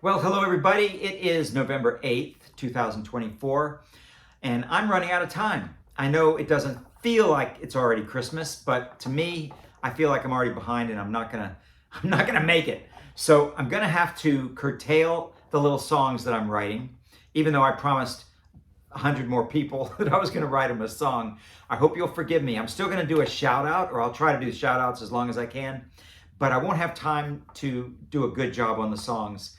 Well, hello everybody. It is November 8th, 2024, and I'm running out of time. I know it doesn't feel like it's already Christmas, but to me, I feel like I'm already behind and I'm not gonna make it. So I'm gonna have to curtail the little songs that I'm writing, even though I promised 100 more people that I was gonna write them a song. I hope you'll forgive me. I'm still gonna do a shout out, or I'll try to do shout outs as long as I can, but I won't have time to do a good job on the songs.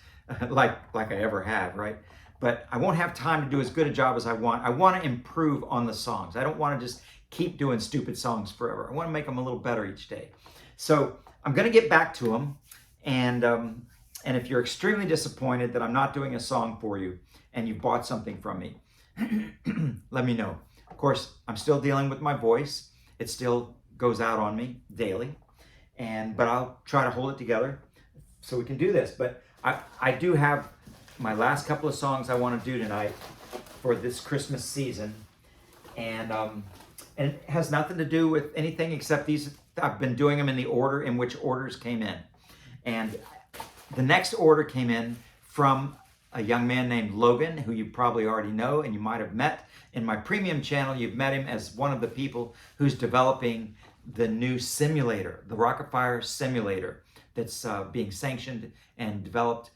like I ever have, right? But I won't have time to do as good a job as I want. I want to improve on the songs. I don't want to just keep doing stupid songs forever. I want to make them a little better each day. So I'm going to get back to them. And if you're extremely disappointed that I'm not doing a song for you and you bought something from me, let me know. Of course, I'm still dealing with my voice. It still goes out on me daily. But I'll try to hold it together so we can do this. But I do have my last couple of songs I want to do tonight for this Christmas season, and it has nothing to do with anything except these. I've been doing them in the order in which orders came in, and the next order came in from a young man named Logan, who you probably already know and you might have met in my premium channel. You've met him as one of the people who's developing the new simulator, the Rock-afire simulator, that's being sanctioned and developed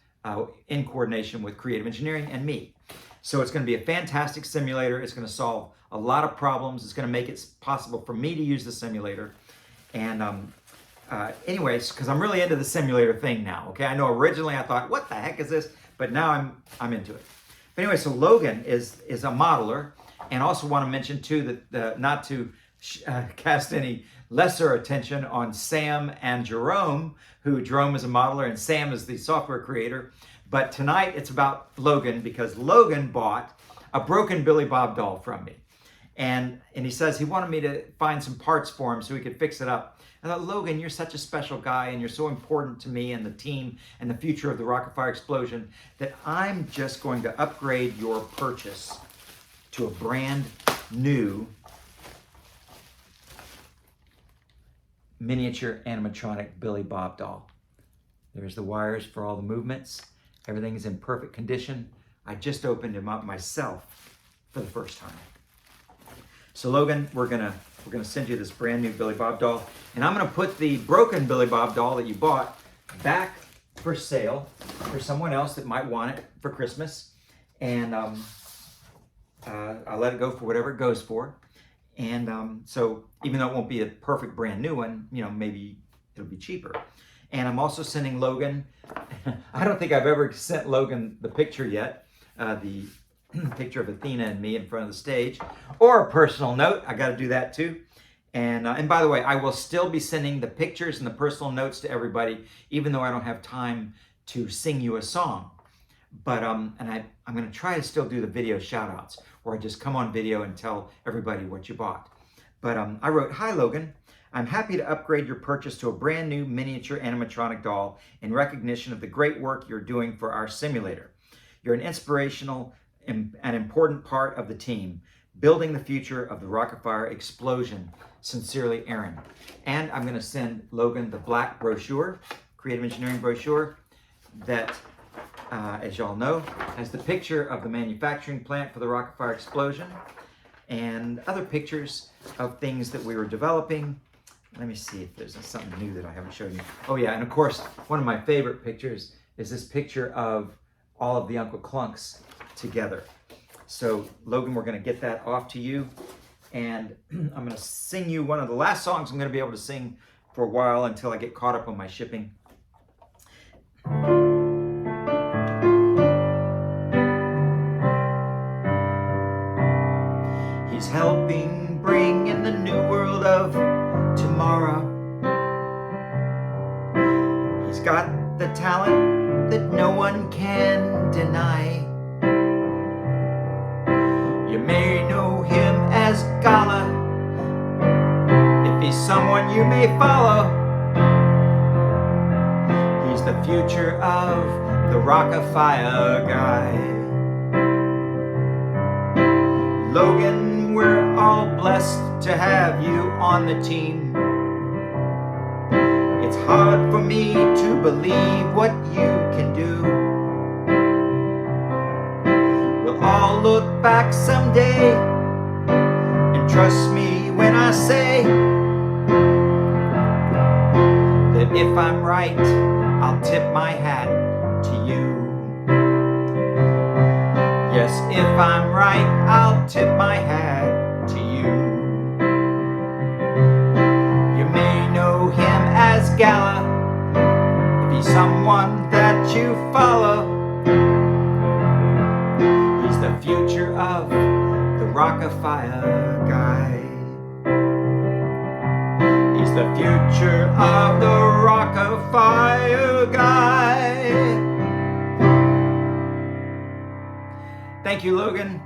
in coordination with Creative Engineering and me. So it's going to be a fantastic simulator. It's going to solve a lot of problems. It's going to make it possible for me to use the simulator. And anyways, because I'm really into the simulator thing now. Okay, I know originally I thought, what the heck is this? But now I'm into it. But anyway, so Logan is a modeler, and also want to mention too that not to cast any lesser attention on Sam and Jerome, who Jerome is a modeler and Sam is the software creator. But tonight it's about Logan, because Logan bought a broken Billybob doll from me. And he says he wanted me to find some parts for him so he could fix it up. I thought, Logan, you're such a special guy and you're so important to me and the team and the future of the Rock-afire Explosion that I'm just going to upgrade your purchase to a brand new miniature animatronic Billybob doll. There's the wires for all the movements. Everything is in perfect condition. I just opened him up myself for the first time. So Logan, we're gonna send you this brand new Billybob doll, and I'm gonna put the broken Billybob doll that you bought back for sale for someone else that might want it for Christmas, and I'll let it go for whatever it goes for. And so even though it won't be a perfect brand new one, you know, maybe it'll be cheaper. And I'm also sending Logan, I don't think I've ever sent Logan the picture yet, the picture of Athena and me in front of the stage, or a personal note. I got to do that too. And by the way, I will still be sending the pictures and the personal notes to everybody, even though I don't have time to sing you a song. But I'm going to try to still do the video shout outs, where I just come on video and tell everybody what you bought. But I wrote, "Hi Logan, I'm happy to upgrade your purchase to a brand new miniature animatronic doll in recognition of the great work you're doing for our simulator. You're an inspirational and important part of the team, building the future of the Rock-afire Explosion. Sincerely, Aaron." And I'm going to send Logan the black brochure, Creative Engineering brochure, that as y'all know, has the picture of the manufacturing plant for the Rock-afire Explosion and other pictures of things that we were developing. Let me see if there's something new that I haven't shown you. Oh yeah, and of course, one of my favorite pictures is this picture of all of the Uncle Clunks together. So Logan, we're gonna get that off to you, and I'm gonna sing you one of the last songs I'm gonna be able to sing for a while until I get caught up on my shipping. He's helping bring in the new world of tomorrow. He's got the talent that no one can deny. You may know him as Gala, if he's someone you may follow. He's the future of the Rock-afire guy. Logan, we're all blessed to have you on the team. It's hard for me to believe what you can do. I'll look back someday and trust me when I say that if I'm right, I'll tip my hat to you. Yes, if I'm right, I'll tip my hat to you. You may know him as Gala, if he's someone that you follow. He's the future of the Rock-afire guy. He's the future of the Rock-afire guy. Thank you, Logan.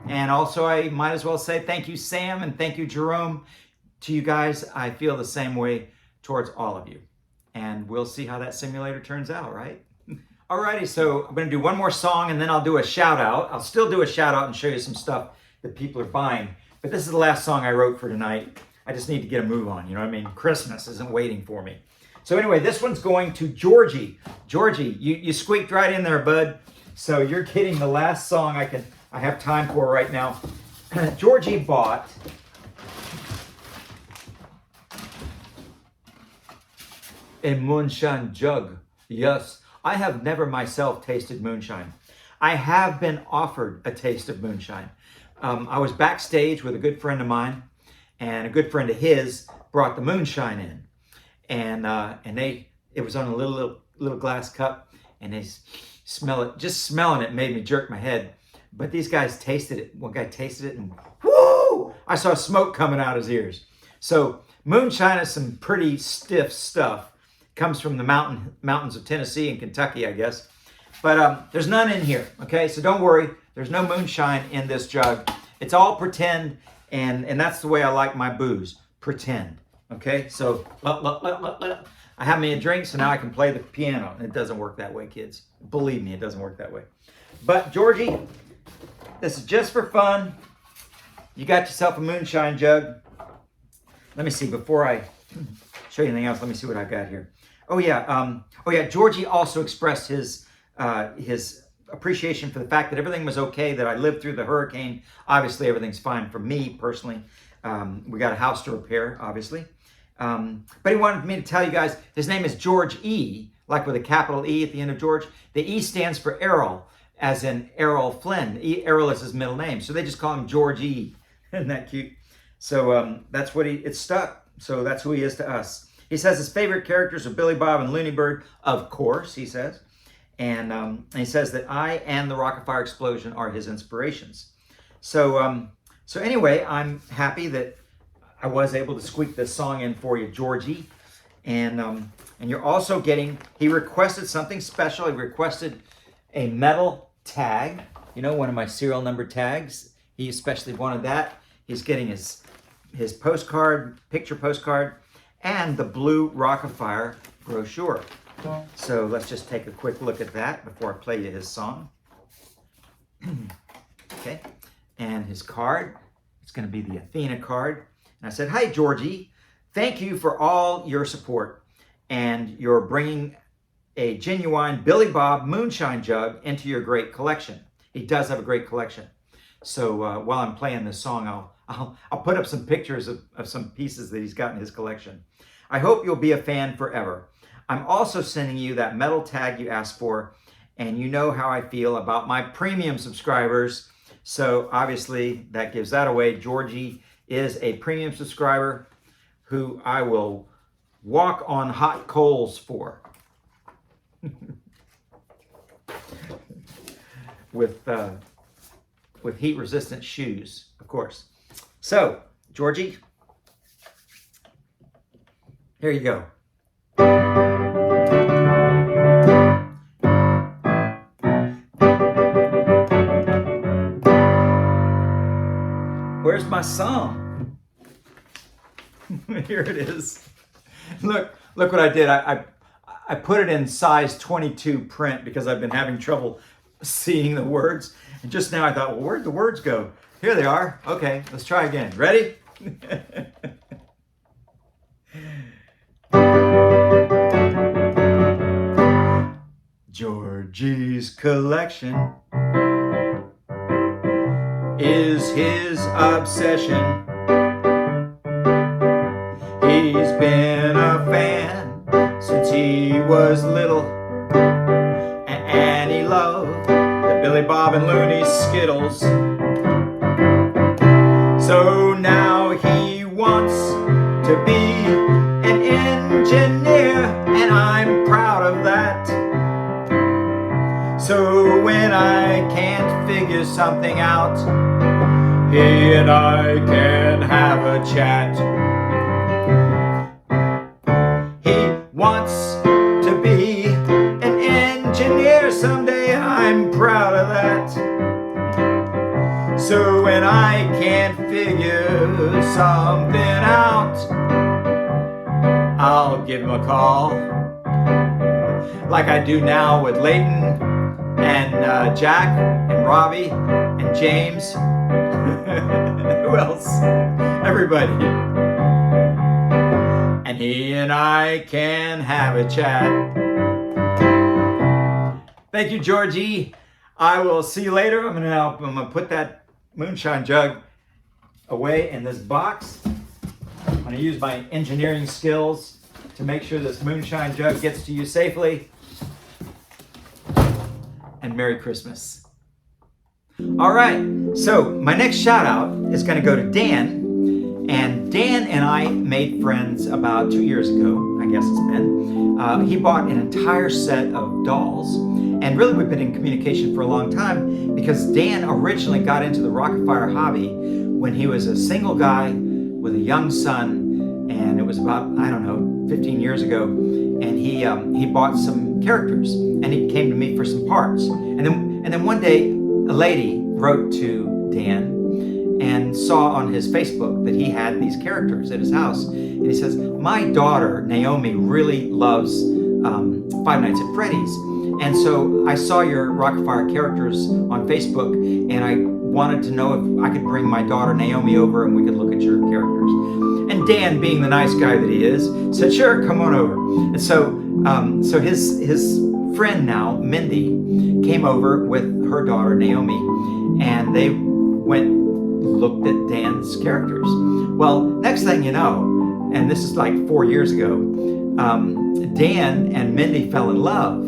And also I might as well say thank you, Sam, and thank you, Jerome. To you guys, I feel the same way towards all of you. And we'll see how that simulator turns out, right? Alrighty, so I'm gonna do one more song and then I'll do a shout out. I'll still do a shout out and show you some stuff that people are buying. But this is the last song I wrote for tonight. I just need to get a move on, you know what I mean? Christmas isn't waiting for me. So anyway, this one's going to Georgie. Georgie, you squeaked right in there, bud. So you're getting the last song I have time for right now. Georgie bought a Moonshine Jug. Yes, I have never myself tasted moonshine. I have been offered a taste of moonshine. I was backstage with a good friend of mine, and a good friend of his brought the moonshine in, and it was on a little glass cup, and they smell it. Just smelling it made me jerk my head. But these guys tasted it. One guy tasted it, and whoo! I saw smoke coming out his ears. So moonshine is some pretty stiff stuff. Comes from the mountains of Tennessee and Kentucky, I guess. But there's none in here, okay? So don't worry. There's no moonshine in this jug. It's all pretend, and that's the way I like my booze. Pretend, okay? So I have me a drink, so now I can play the piano. It doesn't work that way, kids. Believe me, it doesn't work that way. But Georgie, this is just for fun. You got yourself a moonshine jug. Let me see, before I show you anything else, let me see what I've got here. Oh yeah, Georgie also expressed his appreciation for the fact that everything was okay, that I lived through the hurricane. Obviously, everything's fine for me personally. We got a house to repair, obviously. But he wanted me to tell you guys, his name is George E, like with a capital E at the end of George. The E stands for Errol, as in Errol Flynn. Errol is his middle name, so they just call him George E. Isn't that cute? So that's what it's stuck. So that's who he is to us. He says his favorite characters are Billybob and Looney Bird, of course, he says. And he says that I and the Rock-afire explosion are his inspirations. So anyway, I'm happy that I was able to squeak this song in for you, Georgie. And you're also getting, he requested something special. He requested a metal tag, you know, one of my serial number tags. He especially wanted that. He's getting his postcard, picture postcard, and the blue Rock-afire brochure. So let's just take a quick look at that before I play you his song. Okay, and his card, it's going to be the Athena card. And I said, hi, Georgie, thank you for all your support, and you're bringing a genuine Billybob Moonshine Jug into your great collection. He does have a great collection. So while I'm playing this song, I'll put up some pictures of some pieces that he's got in his collection. I hope you'll be a fan forever. I'm also sending you that metal tag you asked for, and you know how I feel about my premium subscribers. So obviously that gives that away. Georgie is a premium subscriber who I will walk on hot coals for. With heat-resistant shoes, of course. So, Georgie, here you go. Where's my song? Here it is. Look what I did. I put it in size 22 print because I've been having trouble seeing the words. And just now I thought, well, where'd the words go? Here they are. Okay, let's try again. Ready? Georgie's collection. is his obsession. He's been a fan since he was little, and he loved the Billybob and Looney Skittles. So now he wants to be an engineer, and I'm proud of that. So when I can't figure something out, he and I can have a chat. He wants to be an engineer someday, I'm proud of that. So when I can't figure something out, I'll give him a call, like I do now with Layton and Jack and Robbie and James. Who else? Everybody. And he and I can have a chat. Thank you, Georgie. I will see you later. I'm gonna put that Moonshine Jug away in this box. I'm gonna use my engineering skills to make sure this Moonshine Jug gets to you safely. And Merry Christmas. All right, so my next shout out is gonna go to Dan. And Dan and I made friends about 2 years ago, I guess it's been. He bought an entire set of dolls. And really we've been in communication for a long time because Dan originally got into the Rock-afire hobby when he was a single guy with a young son, and it was about, I don't know, 15 years ago. And he bought some characters, and he came to me for some parts. And then one day, a lady wrote to Dan and saw on his Facebook that he had these characters at his house. And he says, my daughter, Naomi, really loves Five Nights at Freddy's. And so I saw your Rock-afire characters on Facebook, and I wanted to know if I could bring my daughter Naomi over and we could look at your characters. And Dan, being the nice guy that he is, said, sure, come on over. And so his friend now, Mindy, came over with her daughter Naomi, and they looked at Dan's characters. Well, next thing you know, and this is like 4 years ago, Dan and Mindy fell in love,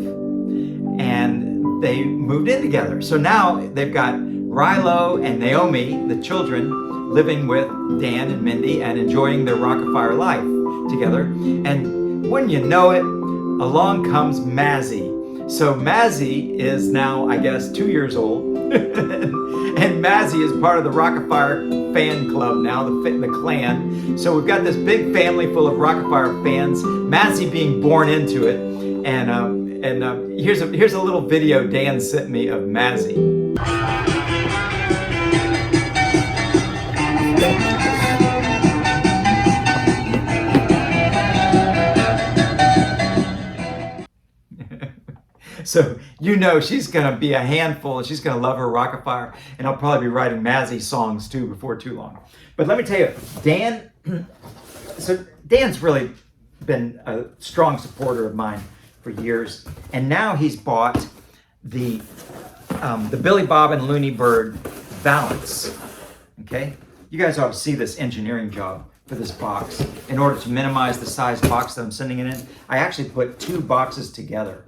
and they moved in together. So now they've got Rilo and Naomi, the children, living with Dan and Mindy and enjoying their Rock-afire life together. And wouldn't you know it, along comes Mazzy. So Mazzy is now, I guess, 2 years old. And Mazzy is part of the Rock-afire fan club now, the clan. So we've got this big family full of Rock-afire fans, Mazzy being born into it. And here's a little video Dan sent me of Mazzy. So you know she's going to be a handful, and she's going to love her Rock-afire, and I'll probably be writing Mazzy songs too before too long. But let me tell you, Dan, so Dan's really been a strong supporter of mine for years, and now he's bought the Billybob and Looney Bird valance. Okay, you guys ought to see this engineering job for this box. In order to minimize the size box that I'm sending it in, I actually put 2 boxes together.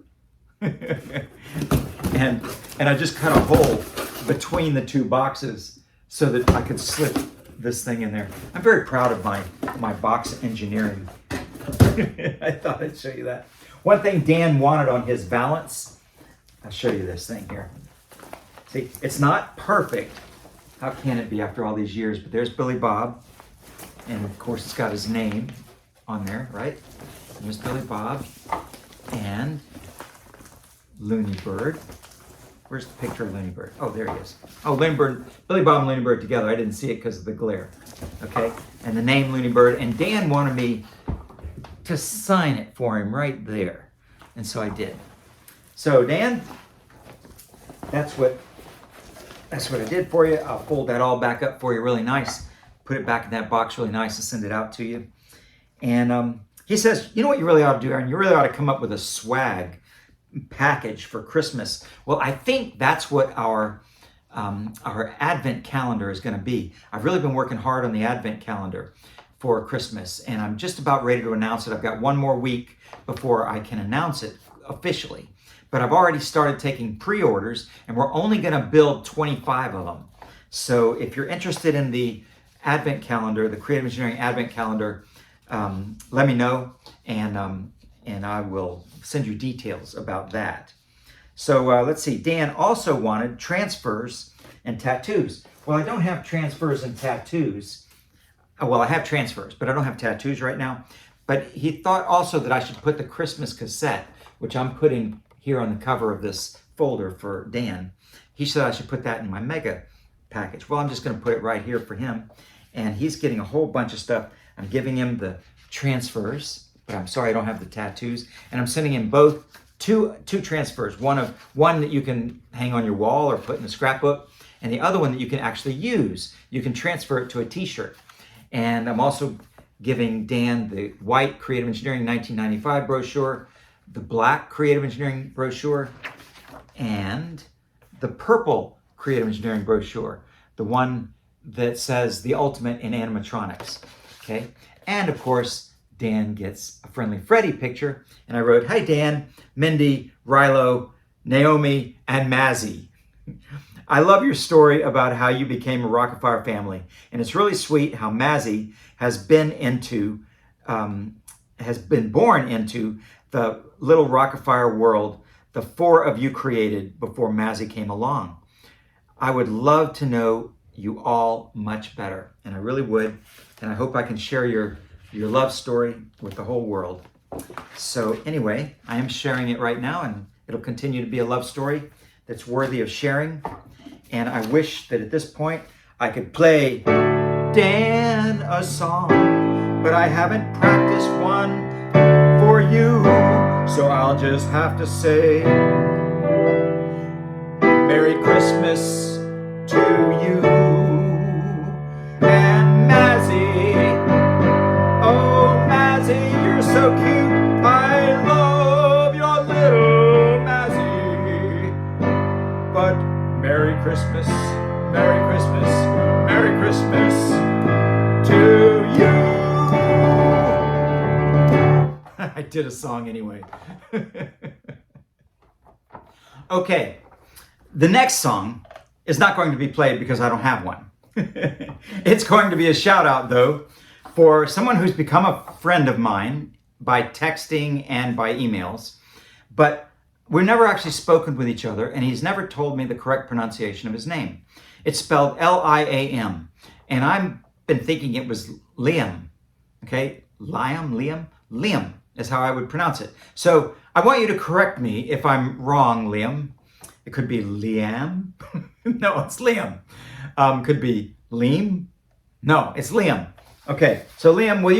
and I just cut a hole between the 2 boxes so that I could slip this thing in there. I'm very proud of my box engineering. I thought I'd show you that. One thing Dan wanted on his valance, I'll show you this thing here. See, it's not perfect. How can it be after all these years? But there's Billybob, and of course it's got his name on there, right? And there's Billybob and Looney Bird. Where's the picture of Looney Bird? Oh, there he is. Oh, Looney Bird, Billybob and Looney Bird together. I didn't see it because of the glare. Okay, and the name Looney Bird. And Dan wanted me to sign it for him right there, and so I did. So Dan, that's what I did for you. I'll fold that all back up for you really nice. Put it back in that box really nice and send it out to you. And he says, you know what you really ought to do, Aaron? You really ought to come up with a swag package for Christmas. Well, I think that's what our our Advent calendar is going to be. I've really been working hard on the Advent calendar for Christmas, and I'm just about ready to announce it. I've got one more week before I can announce it officially. But I've already started taking pre-orders, and we're only going to build 25 of them. So if you're interested in the Advent calendar, the Creative Engineering Advent calendar, let me know, and I will send you details about that. So let's see. Dan also wanted transfers and tattoos. Well, I don't have transfers and tattoos. Well, I have transfers, but I don't have tattoos right now. But he thought also that I should put the Christmas cassette, which I'm putting here on the cover of this folder for Dan. He said I should put that in my mega package. Well, I'm just going to put it right here for him. And he's getting a whole bunch of stuff. I'm giving him the transfers, but I'm sorry I don't have the tattoos. And I'm sending him both two transfers. One that you can hang on your wall or put in the scrapbook, and the other one that you can actually use. You can transfer it to a t-shirt. And I'm also giving Dan the white Creative Engineering 1995 brochure, the black Creative Engineering brochure, and the purple Creative Engineering brochure, the one that says the ultimate in animatronics. Okay, and of course Dan gets a Friendly Freddy picture, and I wrote, "Hi Dan, Mindy, Rilo, Naomi, and Mazzy. I love your story about how you became a Rock-afire family, and it's really sweet how Mazzy has been born into the little Rock-afire world the four of you created before Mazzy came along. I would love to know you all much better," and I really would, and I hope I can share your love story with the whole world. So anyway, I am sharing it right now, and it'll continue to be a love story that's worthy of sharing. And I wish that at this point I could play Dan a song, but I haven't practiced one for you, so I'll just have to say Merry Christmas to you and Mazzy. Oh, Mazzy, you're so cute. I love your little Mazzy. But Merry Christmas, Merry Christmas, Merry Christmas to you. I did a song anyway. Okay, the next song is not going to be played because I don't have one. It's going to be a shout out though for someone who's become a friend of mine by texting and by emails, but we've never actually spoken with each other, and he's never told me the correct pronunciation of his name. It's spelled L-I-A-M, and I've been thinking it was Liam. Okay, Liam is how I would pronounce it. So I want you to correct me if I'm wrong, Liam. It could be Liam. No, it's Liam. Could be Liam. No, it's Liam. Okay, so Liam, will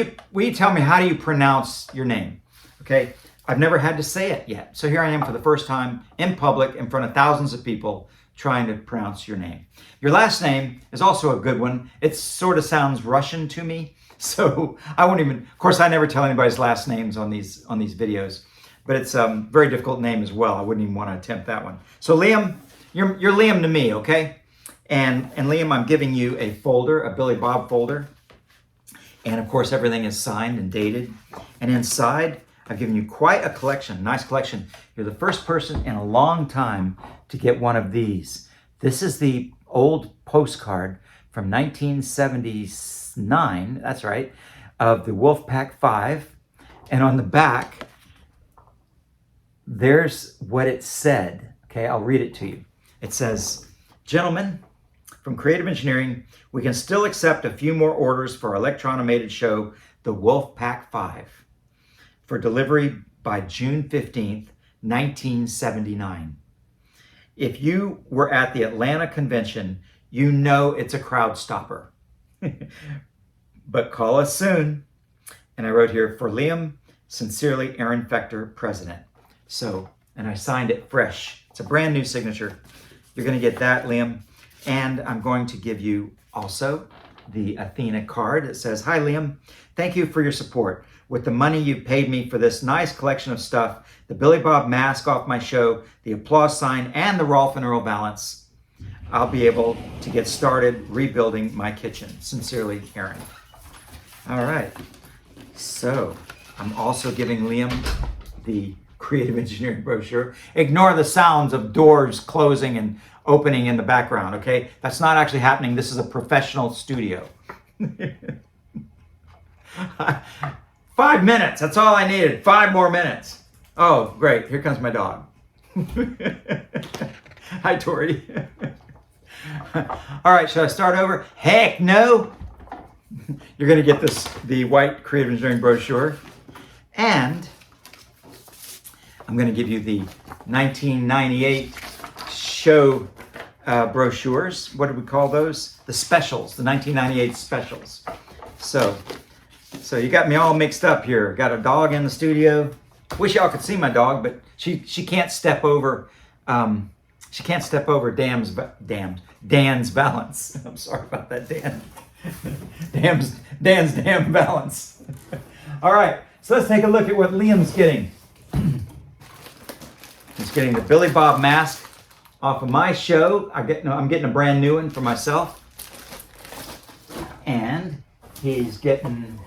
you tell me, how do you pronounce your name? Okay, I've never had to say it yet. So here I am for the first time in public in front of thousands of people trying to pronounce your name. Your last name is also a good one. It sort of sounds Russian to me. So I won't even, of course I never tell anybody's last names on these videos, but it's a very difficult name as well. I wouldn't even want to attempt that one. So Liam, you're Liam to me, okay? And Liam, I'm giving you a folder, a Billybob folder. And of course everything is signed and dated. And inside, I've given you quite a collection, nice collection. You're the first person in a long time to get one of these. This is the old postcard from 1979, that's right, of the Wolfpack 5. And on the back, there's what it said. Okay, I'll read it to you. It says, "Gentlemen, from Creative Engineering, we can still accept a few more orders for our electronomated show, the Wolfpack 5, for delivery by June 15th, 1979. If you were at the Atlanta convention, you know it's a crowd stopper. But call us soon." And I wrote here, "For Liam, sincerely, Aaron Fechter, President." So, and I signed it fresh. It's a brand new signature. You're going to get that, Liam. And I'm going to give you also the Athena card. It says, "Hi, Liam. Thank you for your support. With the money you paid me for this nice collection of stuff, the Billybob mask off my show, the applause sign, and the Rolf and Earl valance, I'll be able to get started rebuilding my kitchen. Sincerely, Aaron. All right. So I'm also giving Liam the creative engineering brochure. Ignore the sounds of doors closing and opening in the background, okay? That's not actually happening. This is a professional studio. 5 minutes, that's all I needed. 5 more minutes. Oh, great, here comes my dog. Hi, Tori. All right, should I start over? Heck no. You're gonna get the white creative engineering brochure, and I'm gonna give you the 1998 show brochures. What do we call those? The specials, the 1998 specials. So you got me all mixed up here. Got a dog in the studio. Wish y'all could see my dog, but she can't step over. She can't step over Dan's balance. I'm sorry about that, Dan. Dan's damn balance. All right, so let's take a look at what Liam's getting. He's getting the Billybob mask off of my show. I'm getting a brand new one for myself. And he's getting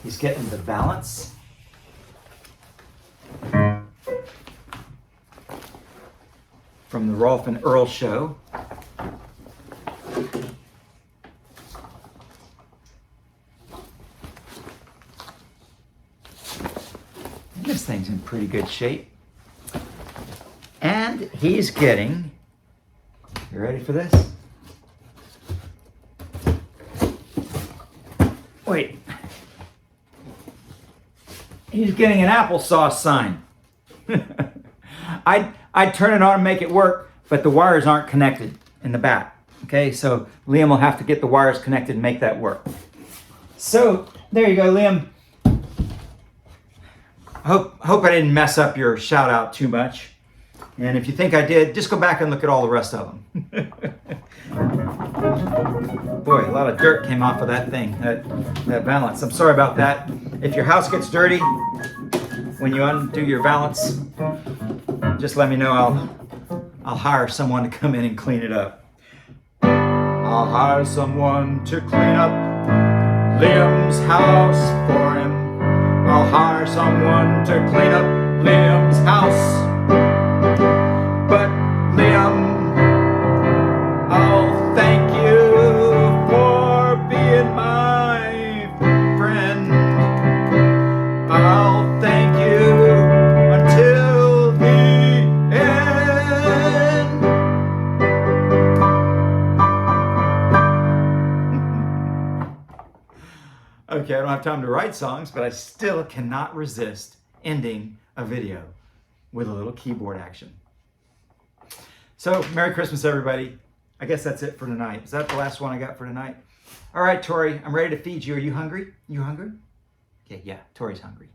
the balance. From the Rolf and Earl show. This thing's in pretty good shape. And he's getting, you ready for this? Wait. He's getting an applesauce sign. I'd turn it on and make it work, but the wires aren't connected in the back. Okay, so Liam will have to get the wires connected and make that work. So there you go, Liam. Hope I didn't mess up your shout out too much. And if you think I did, just go back and look at all the rest of them. Boy, a lot of dirt came off of that thing, that valance. I'm sorry about that. If your house gets dirty when you undo your valance, just let me know. I'll hire someone to come in and clean it up. I'll hire someone to clean up Liam's house for him. I'll hire someone to clean up Liam's house. But Liam, I'll thank you for being my friend. I'll thank you until the end. Okay, I don't have time to write songs, but I still cannot resist ending a video with a little keyboard action. So, Merry Christmas, everybody. I guess that's it for tonight. Is that the last one I got for tonight? All right, Tori, I'm ready to feed you. Are you hungry? You hungry? Okay, yeah, Tori's hungry.